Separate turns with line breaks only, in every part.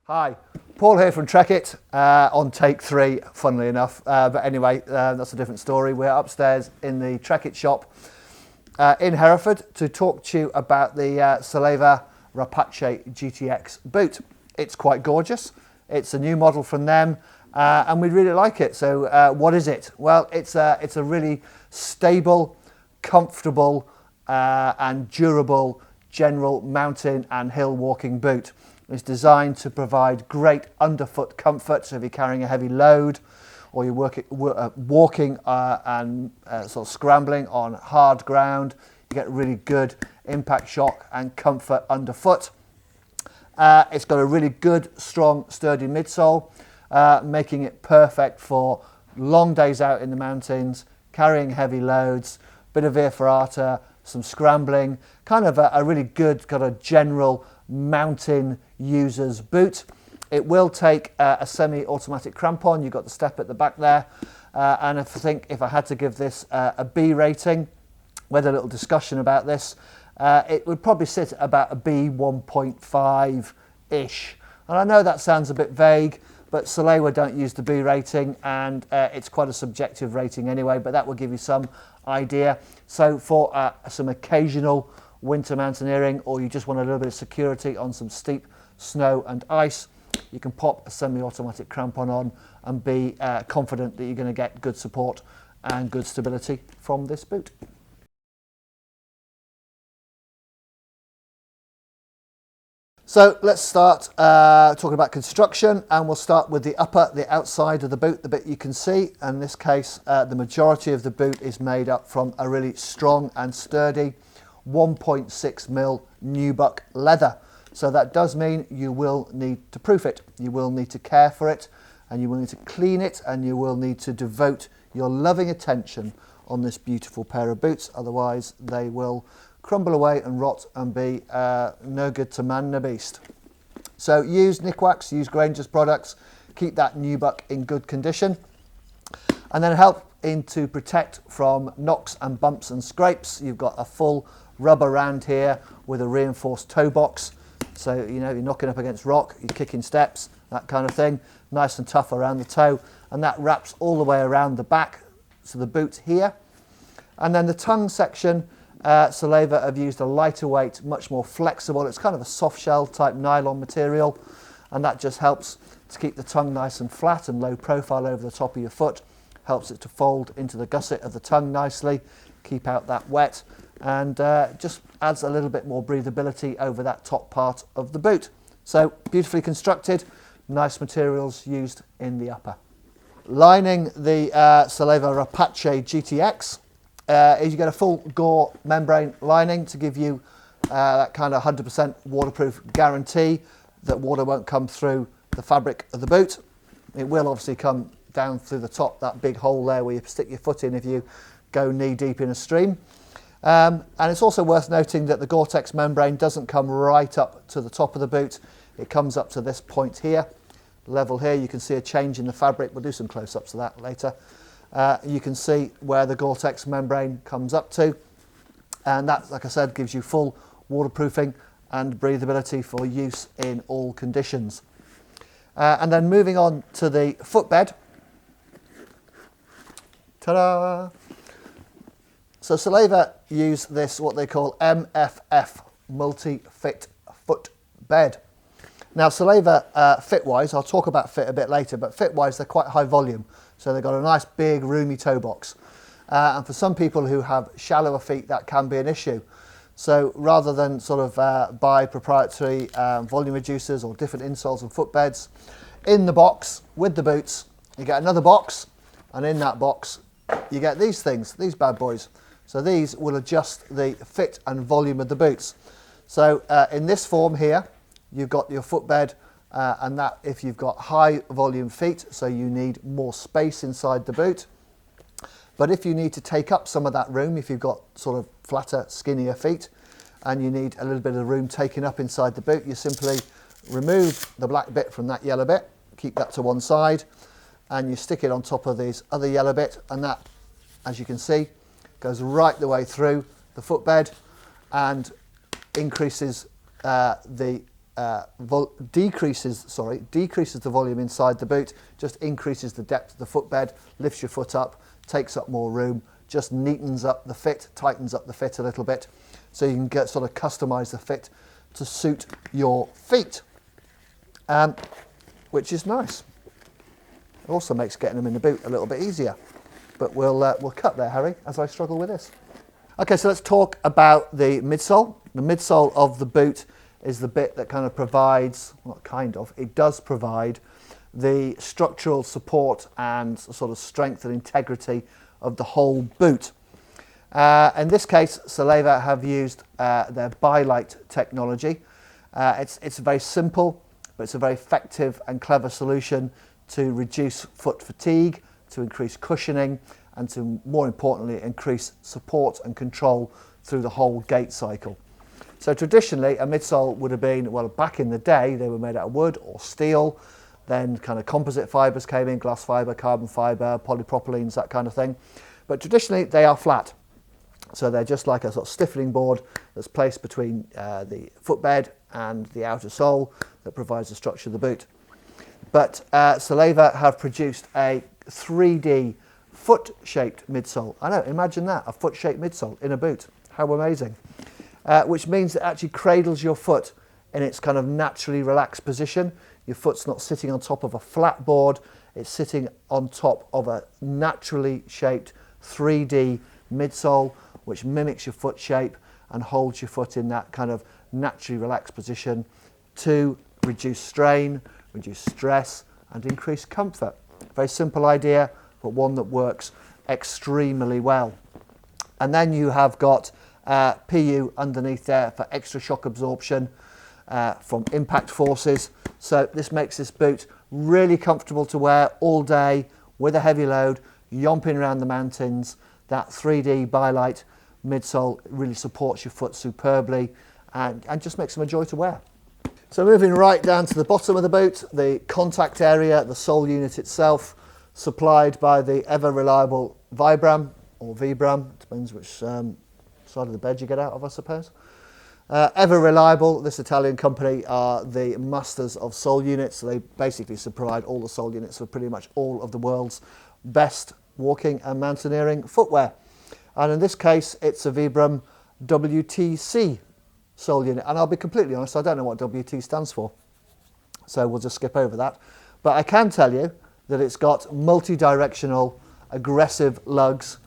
Hi, Paul here from Trekitt on take 3, funnily enough. But anyway, that's a different story. We're upstairs in the Trekitt shop in Hereford to talk to you about the Salewa Rapace GTX boot. It's quite gorgeous. It's a new model from them and we really like it. So what is it? Well, it's a really stable, comfortable and durable general mountain and hill walking boot. It's designed to provide great underfoot comfort, so if you're carrying a heavy load or you're walking and sort of scrambling on hard ground, you get really good impact shock and comfort underfoot. It's got a really good, strong, sturdy midsole, making it perfect for long days out in the mountains, carrying heavy loads, bit of via ferrata, some scrambling, kind of a really good kind of general mountain user's boot. It will take a semi-automatic crampon. You've got the step at the back there, and I think if I had to give this a B rating, we had a little discussion about this, it would probably sit at about a B 1.5-ish. And I know that sounds a bit vague, but Salewa don't use the B rating, and it's quite a subjective rating anyway, but that will give you some idea. So for some occasional winter mountaineering, or you just want a little bit of security on some steep snow and ice, you can pop a semi-automatic crampon on and be confident that you're going to get good support and good stability from this boot. So let's start talking about construction, and we'll start with the outside of the boot, the bit you can see. In this case, the majority of the boot is made up from a really strong and sturdy 1.6mm nubuck leather. So that does mean you will need to proof it, you will need to care for it, and you will need to clean it, and you will need to devote your loving attention on this beautiful pair of boots. Otherwise they will crumble away and rot and be no good to man nor beast. So use Nikwax, use Granger's products, keep that nubuck in good condition, and then help to protect from knocks and bumps and scrapes. You've got a full rubber rand here with a reinforced toe box, so you know you're knocking up against rock, you're kicking steps, that kind of thing, nice and tough around the toe, and that wraps all the way around the back, so the boot here. And then the tongue section, Salewa have used a lighter weight, much more flexible, it's kind of a soft shell type nylon material, and that just helps to keep the tongue nice and flat and low profile over the top of your foot, helps it to fold into the gusset of the tongue nicely, keep out that wet, and just adds a little bit more breathability over that top part of the boot. So beautifully constructed, nice materials used in the upper. Lining the Salewa Rapace GTX is you get a full Gore membrane lining to give you that kind of 100% waterproof guarantee that water won't come through the fabric of the boot. It will obviously come down through the top, that big hole there where you stick your foot in if you go knee deep in a stream. And it's also worth noting that the Gore-Tex membrane doesn't come right up to the top of the boot. It comes up to this point here, level here. You can see a change in the fabric. We'll do some close-ups of that later. You can see where the Gore-Tex membrane comes up to. And that, like I said, gives you full waterproofing and breathability for use in all conditions. And then moving on to the footbed. Ta-da! So Salewa use this, what they call MFF, multi-fit footbed. Now Salewa, fit-wise, I'll talk about fit a bit later, but fit-wise they're quite high volume. So they've got a nice big roomy toe box. And for some people who have shallower feet, that can be an issue. So rather than sort of buy proprietary volume reducers or different insoles and footbeds, in the box with the boots, you get another box, and in that box you get these things, these bad boys. So these will adjust the fit and volume of the boots. So in this form here, you've got your footbed, and that if you've got high volume feet, so you need more space inside the boot. But if you need to take up some of that room, if you've got sort of flatter, skinnier feet, and you need a little bit of room taken up inside the boot, you simply remove the black bit from that yellow bit, keep that to one side, and you stick it on top of this other yellow bit, and that, as you can see, goes right the way through the footbed and increases the decreases the volume inside the boot, just increases the depth of the footbed, lifts your foot up, takes up more room, just neatens up the fit, tightens up the fit a little bit, so you can sort of customise the fit to suit your feet, which is nice. It also makes getting them in the boot a little bit easier. But we'll cut there, Harry, as I struggle with this. Okay, so let's talk about the midsole. The midsole of the boot is the bit that kind of provides, not kind of, it does provide the structural support and sort of strength and integrity of the whole boot. In this case, Salewa have used their Bi-Lite technology. It's very simple, but it's a very effective and clever solution to reduce foot fatigue, to increase cushioning, and to, more importantly, increase support and control through the whole gait cycle. So traditionally, a midsole would have been, well, back in the day, they were made out of wood or steel. Then kind of composite fibres came in, glass fibre, carbon fibre, polypropylenes, that kind of thing. But traditionally, they are flat. So they're just like a sort of stiffening board that's placed between the footbed and the outer sole that provides the structure of the boot. But Salewa have produced a 3D foot-shaped midsole. I know, imagine that, a foot-shaped midsole in a boot. How amazing. Which means it actually cradles your foot in its kind of naturally relaxed position. Your foot's not sitting on top of a flat board, it's sitting on top of a naturally shaped 3D midsole, which mimics your foot shape and holds your foot in that kind of naturally relaxed position to reduce strain, reduce stress, and increase comfort. Very simple idea, but one that works extremely well. And then you have got PU underneath there for extra shock absorption from impact forces. So this makes this boot really comfortable to wear all day with a heavy load, yomping around the mountains. That 3D Bi-Lite midsole really supports your foot superbly and just makes them a joy to wear. So moving right down to the bottom of the boot, the contact area, the sole unit itself, supplied by the ever reliable Vibram or Vibram, depends which side of the bed you get out of, I suppose. Ever reliable, this Italian company are the masters of sole units. So they basically supplied all the sole units for pretty much all of the world's best walking and mountaineering footwear. And in this case, it's a Vibram WTC sole unit. And I'll be completely honest, I don't know what WT stands for. So we'll just skip over that. But I can tell you that it's got multi-directional aggressive lugs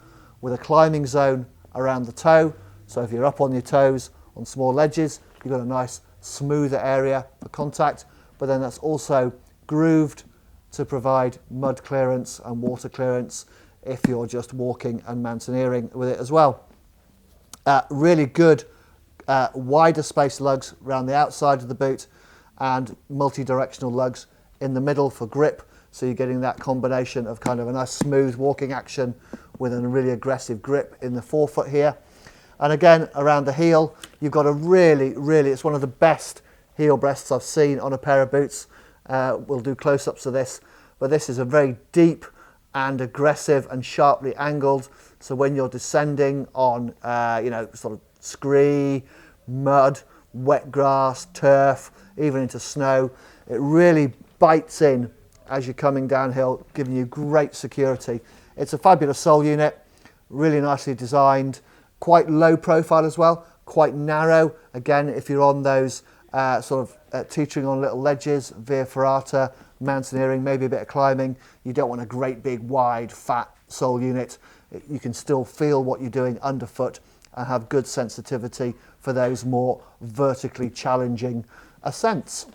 with a climbing zone around the toe. So if you're up on your toes on small ledges, you've got a nice smoother area for contact, but then that's also grooved to provide mud clearance and water clearance if you're just walking and mountaineering with it as well. Really good wider space lugs around the outside of the boot and multi-directional lugs in the middle for grip. So you're getting that combination of kind of a nice smooth walking action with a really aggressive grip in the forefoot here. And again, around the heel, you've got a really, it's one of the best heel breasts I've seen on a pair of boots. We'll do close-ups of this, but this is a very deep and aggressive and sharply angled. So when you're descending on, sort of scree, mud, wet grass, turf, even into snow, it really bites in as you're coming downhill, giving you great security. It's a fabulous sole unit, really nicely designed, quite low profile as well, quite narrow. Again, if you're on those teetering on little ledges, via ferrata, mountaineering, maybe a bit of climbing, you don't want a great big wide fat sole unit. You can still feel what you're doing underfoot and have good sensitivity for those more vertically challenging ascents.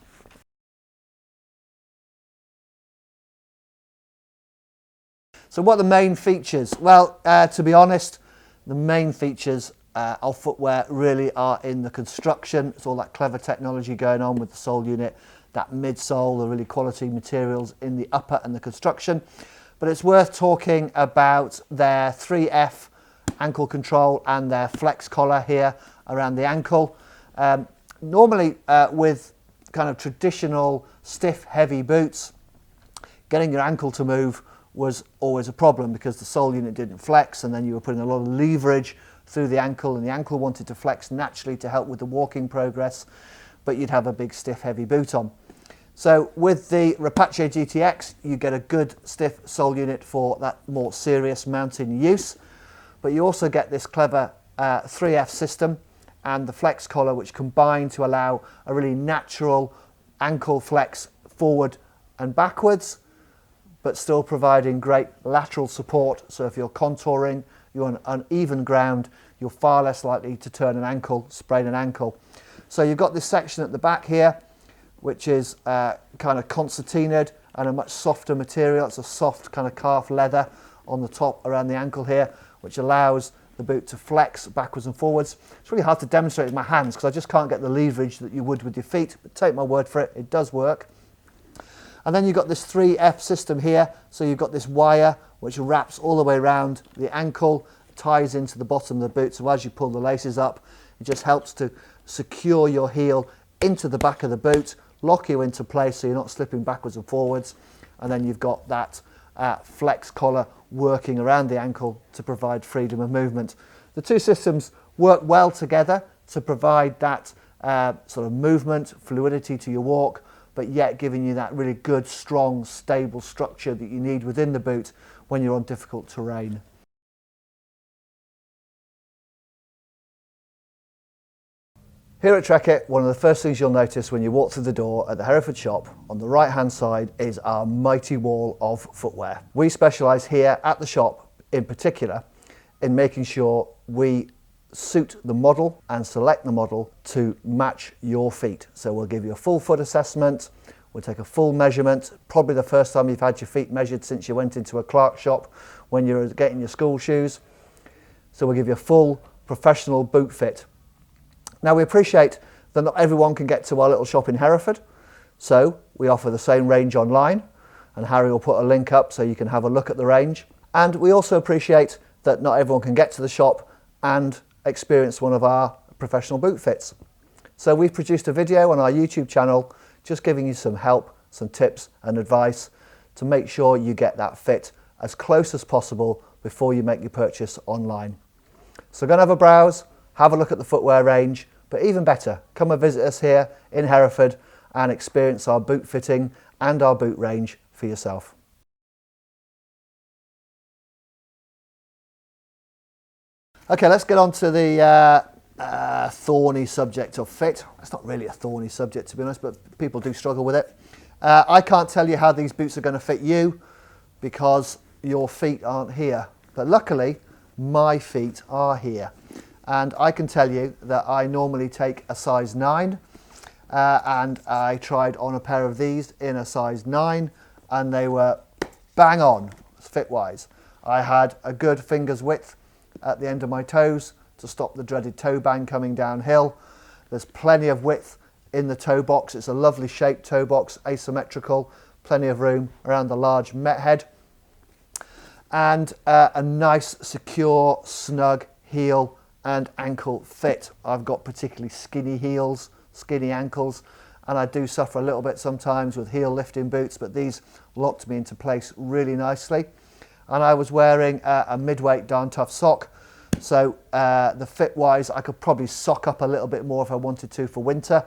So what are the main features? Well, to be honest, the main features of footwear really are in the construction. It's all that clever technology going on with the sole unit, that midsole, the really quality materials in the upper and the construction. But it's worth talking about their 3F ankle control and their flex collar here around the ankle. Normally with kind of traditional stiff heavy boots, getting your ankle to move was always a problem because the sole unit didn't flex, and then you were putting a lot of leverage through the ankle, and the ankle wanted to flex naturally to help with the walking progress. but you'd have a big stiff heavy boot on. So with the Rapace GTX, you get a good stiff sole unit for that more serious mountain use, but you also get this clever 3F system and the flex collar, which combine to allow a really natural ankle flex forward and backwards, but still providing great lateral support. So if you're contouring, you're on uneven ground, you're far less likely to turn an ankle, sprain an ankle. So you've got this section at the back here, which is kind of concertinaed and a much softer material. It's a soft kind of calf leather on the top around the ankle here, which allows the boot to flex backwards and forwards. It's really hard to demonstrate with my hands because I just can't get the leverage that you would with your feet, but take my word for it, it does work. And then you've got this 3F system here, so you've got this wire which wraps all the way around the ankle, ties into the bottom of the boot, so as you pull the laces up, it just helps to secure your heel into the back of the boot, lock you into place so you're not slipping backwards and forwards, and then you've got that flex collar working around the ankle to provide freedom of movement. The two systems work well together to provide that sort of movement, fluidity to your walk, but yet giving you that really good, strong, stable structure that you need within the boot when you're on difficult terrain. Here at Trekitt, one of the first things you'll notice when you walk through the door at the Hereford shop, on the right hand side is our mighty wall of footwear. We specialise here at the shop in particular in making sure we suit the model and select the model to match your feet. So we'll give you a full foot assessment, we'll take a full measurement, probably the first time you've had your feet measured since you went into a Clark shop when you were getting your school shoes. So we'll give you a full professional boot fit. Now we appreciate that not everyone can get to our little shop in Hereford, so we offer the same range online, and Harry will put a link up so you can have a look at the range. And we also appreciate that not everyone can get to the shop and experience one of our professional boot fits. So we've produced a video on our YouTube channel just giving you some help, some tips and advice to make sure you get that fit as close as possible before you make your purchase online. So go and have a browse, have a look at the footwear range, but even better, come and visit us here in Hereford and experience our boot fitting and our boot range for yourself. Okay, let's get on to the thorny subject of fit. It's not really a thorny subject, to be honest, but people do struggle with it. I can't tell you how these boots are going to fit you because your feet aren't here. But luckily, my feet are here. And I can tell you that I normally take a size 9 and I tried on a pair of these in a size 9 and they were bang on fit-wise. I had a good finger's width at the end of my toes to stop the dreaded toe bang coming downhill. There's plenty of width in the toe box. It's a lovely shaped toe box, asymmetrical, plenty of room around the large met head. And a nice, secure, snug heel and ankle fit. I've got particularly skinny heels, skinny ankles, and I do suffer a little bit sometimes with heel lifting boots, but these locked me into place really nicely. And I was wearing a mid-weight Darn Tough sock, so the fit wise I could probably sock up a little bit more if I wanted to for winter,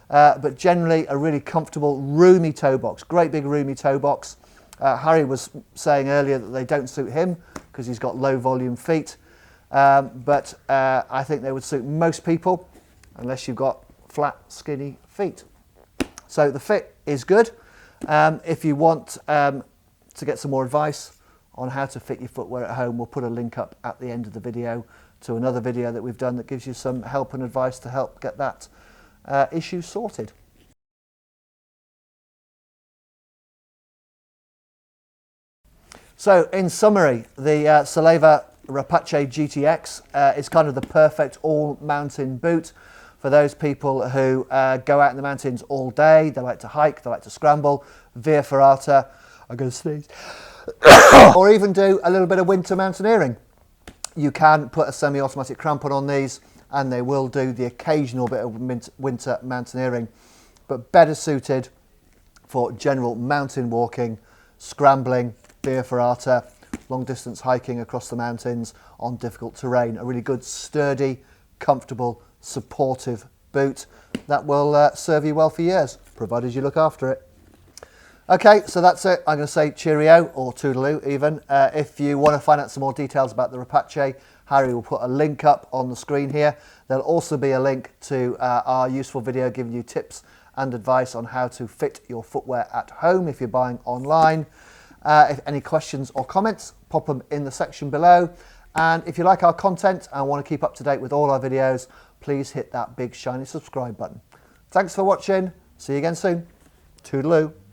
but generally a really comfortable roomy toe box, great big roomy toe box. Harry was saying earlier that they don't suit him because he's got low volume feet. But I think they would suit most people unless you've got flat, skinny feet. So the fit is good. If you want to get some more advice on how to fit your footwear at home, we'll put a link up at the end of the video to another video that we've done that gives you some help and advice to help get that issue sorted. So in summary, the Salewa Rapace GTX is kind of the perfect all-mountain boot for those people who go out in the mountains all day. They like to hike, they like to scramble, via ferrata, I'm going to sneeze, or even do a little bit of winter mountaineering. You can put a semi-automatic crampon on these and they will do the occasional bit of winter mountaineering, but better suited for general mountain walking, scrambling, via ferrata, long distance hiking across the mountains on difficult terrain. A really good, sturdy, comfortable, supportive boot. boot that will serve you well for years, provided you look after it. Okay, so that's it. I'm going to say cheerio, or toodaloo even. If you want to find out some more details about the Rapace, Harry will put a link up on the screen here. There'll also be a link to our useful video giving you tips and advice on how to fit your footwear at home if you're buying online. If any questions or comments, pop them in the section below. And if you like our content and want to keep up to date with all our videos, please hit that big shiny subscribe button. Thanks for watching. See you again soon. Toodaloo.